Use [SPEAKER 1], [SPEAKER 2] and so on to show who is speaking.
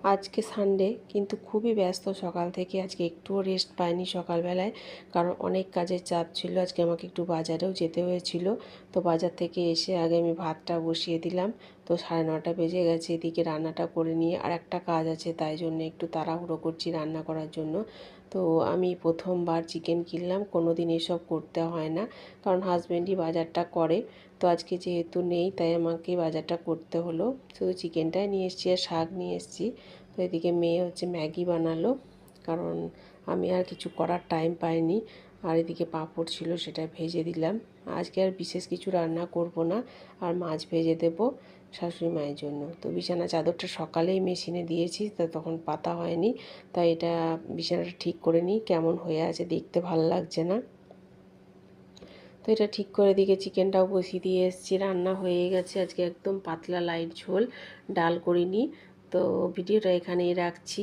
[SPEAKER 1] আজকে সানডে কিন্তু খুবই ব্যস্ত সকাল থেকে। আজকে একটুও রেস্ট পাইনি সকালবেলায়, কারণ অনেক কাজের চাপ ছিল। আজকে আমাকে একটু বাজারেও যেতে হয়েছিল। তো বাজার থেকে এসে আগে আমি ভাতটা বসিয়ে দিলাম। তো 9:30 বেজে গেছে। এদিকে রান্নাটা করে নিয়ে আর একটা কাজ আছে, তাই জন্য একটু তাড়াহুড়ো করছি রান্না করার জন্য। তো আমি প্রথমবার চিকেন কিনলাম, কোনো দিন এসব করতে হয় না, কারণ হাজব্যান্ডই বাজারটা করে। তো আজকে যেহেতু নেই, তাই আমাকে বাজারটা করতে হলো। শুধু চিকেনটাই নিয়ে এসেছি আর শাক নিয়ে এসেছি। তো এদিকে মেয়ে হচ্ছে ম্যাগি বানালো, কারণ আমি আর কিছু করার টাইম পাইনি। আর এদিকে পাঁপড় ছিল, সেটা ভেজে দিলাম। আজকে আর বিশেষ কিছু রান্না করব না, আর মাছ ভেজে দেব শাশুড়ি মায়ের জন্য। তো বিছানা চাদরটা সকালেই মেশিনে দিয়েছি, তো তখন পাতা হয়নি। তাই এটা বিছানাটা ঠিক করে নিই, কেমন হয়ে আছে দেখতে ভালো লাগছে না। তো এটা ঠিক করে দিকে চিকেনটাও বসিয়ে দিয়ে এসেছি। রান্না হয়ে গেছে। আজকে একদম পাতলা লাইট ঝোল, ডাল করিনি। তো ভিডিওটা এখানেই রাখছি।